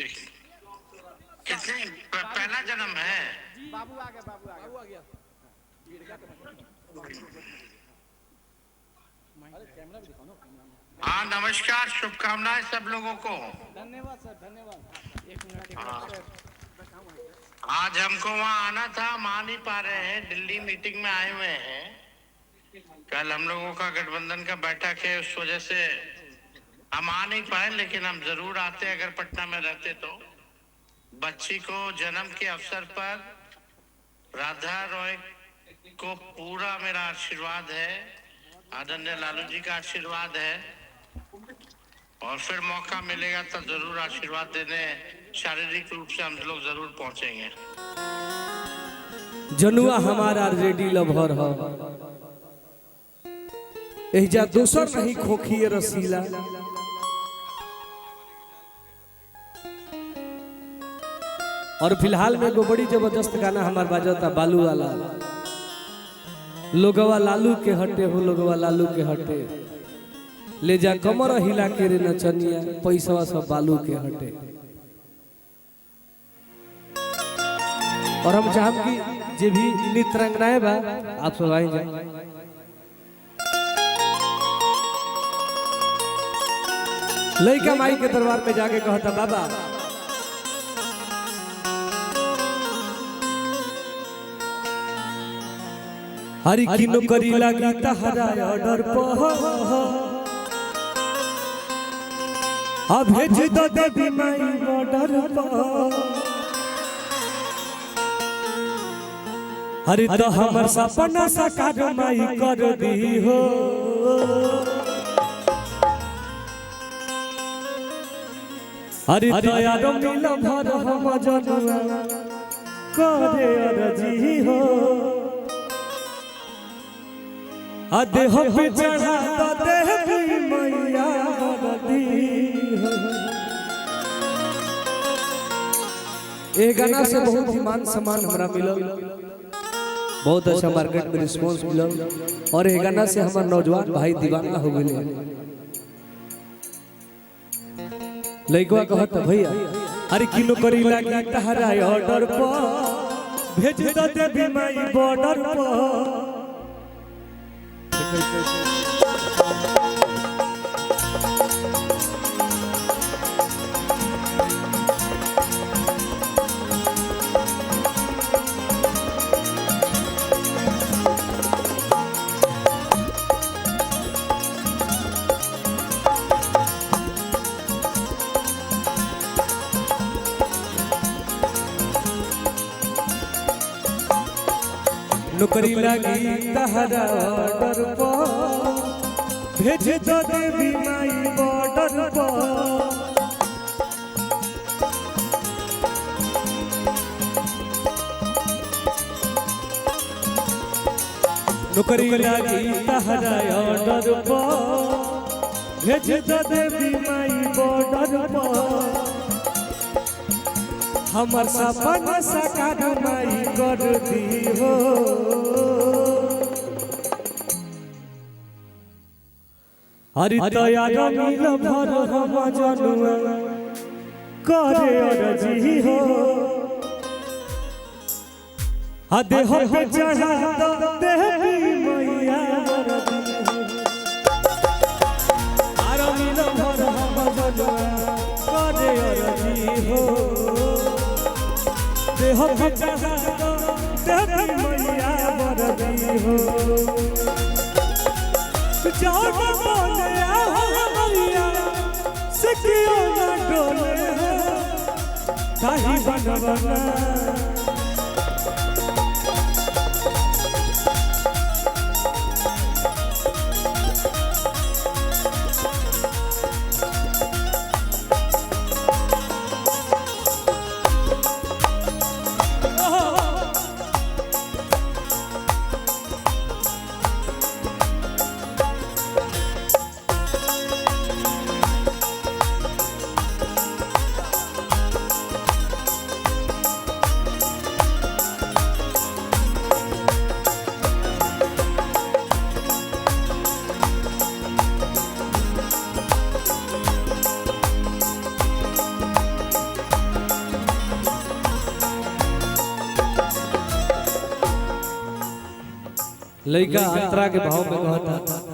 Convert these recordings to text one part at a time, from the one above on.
कितने पहला जन्म है? बाबू आ गया, बाबू आ गया। कैमरा भी दिखाओ ना। हाँ, नमस्कार, शुभकामनाएं सब लोगों को। धन्यवाद सर, धन्यवाद। एक मिनट। आज हमको वहाँ आना था, हम आ नहीं पा रहे हैं, दिल्ली मीटिंग में आए हुए हैं। कल हम लोगों का गठबंधन का बैठक है, उस वजह से हम आ नहीं पाए, लेकिन हम जरूर आते अगर पटना में रहते तो। बच्ची को जन्म के अवसर पर राधा रॉय को पूरा मेरा आशीर्वाद है, आदरणीय लालू जी का आशीर्वाद है, और फिर मौका मिलेगा तो जरूर आशीर्वाद देने शारीरिक रूप से हम लोग जरूर पहुंचेंगे। जनुआ हमारा रेडी लभर हो, एजा दोसर नहीं खोखिए रसीला। और फिलहाल में एगो बड़ी जबरदस्त गाना हमार बाजता बालू वाला। लोगवा लालू के हटे हो, लोगवा लालू के हटे, ले जा कमर हिला के रे नचनिया, पैसा सब बालू के हटे। और हम चाहब कि जे भी नृत्य रंगनाए बा आप सब आई जाए। लइका माई के दरबार में जाके कहता बाबा हरी किनो करी लगी तहरा ऑर्डर पर, अब भेज दो देवी माई ऑर्डर पर। हरी तो हमर सपना साकार माई कर दी हो, हरी तो यार मिल भर हम जनुआ करे अरजी हो। देह पे चढ़ा तो देवी मैया दी हो। ये गाना से बहुत ही मान सम्मान हमरा मिलल, बहुत अच्छा मार्केट में रिस्पांस मिलल, और ये गाना से हमार नौजवान भाई दीवाना हो गए। लइकवा कहत भैया अरे किलो करी लागी तहरा ऑर्डर पर, भेज दो देवी माई बॉर्डर पर। नौकरी लगी तहरा ऑर्डर पर, भेज दो देवी माई बॉर्डर पर। नौकरी लगी तहरा ऑर्डर पर, भेज दो देवी माई बॉर्डर पर। हमर सपना साकार माई कर दी हो, हरि तो यार मिल भर हम जनुआ करे अरजी हो। देह पे चढ़ा तो देवी मैया आर मिल भर हम जनुआ करे अरजी हो। देह पे चढ़ा तो देवी मैया बरदी हो। जाओ बोले आओ मैया सिकियो ना डोले हो, ताही बनवना लड़का अंतरा के भाव में कहता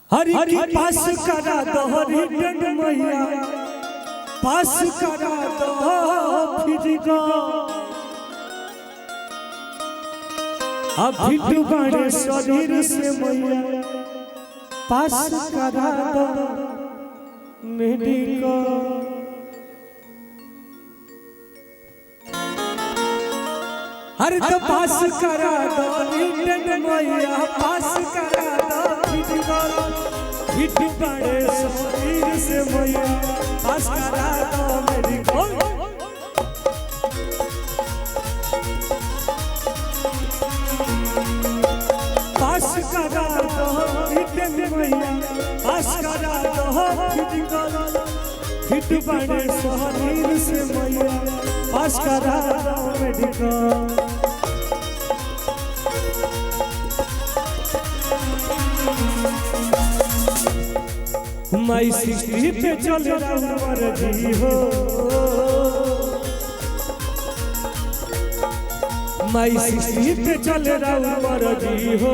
हरि की पास करा दो हरि डंड मैया पास करा दो फिर गो अब फिट बड़े शरीर से मैया पास करा दो मेडिकल हर तो पास करा दो डंड मैया पास करा दो फिजिकल फिट बड़े शरीर से मैया पास करा दो मेडिकल पास करा दो डंड मैया पास करा दो फिजिकल फिट बड़े शरीर से मैया पास करा दो मेडिकल माई सृष्टि पे चल रहा मर्जी हो माई सृष्टि पे चल रहा मर्जी हो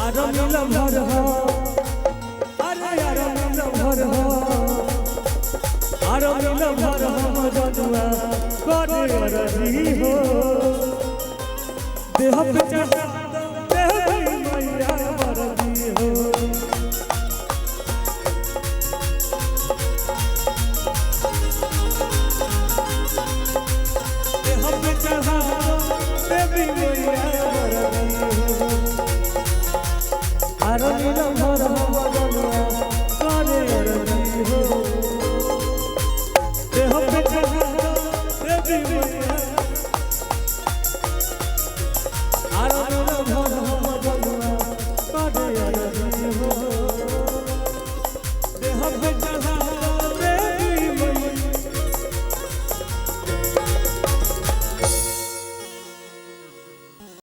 आरमिल भर हो अरे आरमिल भर हो आरमिल भर हो मजनुआ करे मर्जी हो देह पे चढ़ा देह मैया मर्जी हो आरमिल भर हो मजनुआ करे मर्जी हो देह पे चढ़ा देवी मैया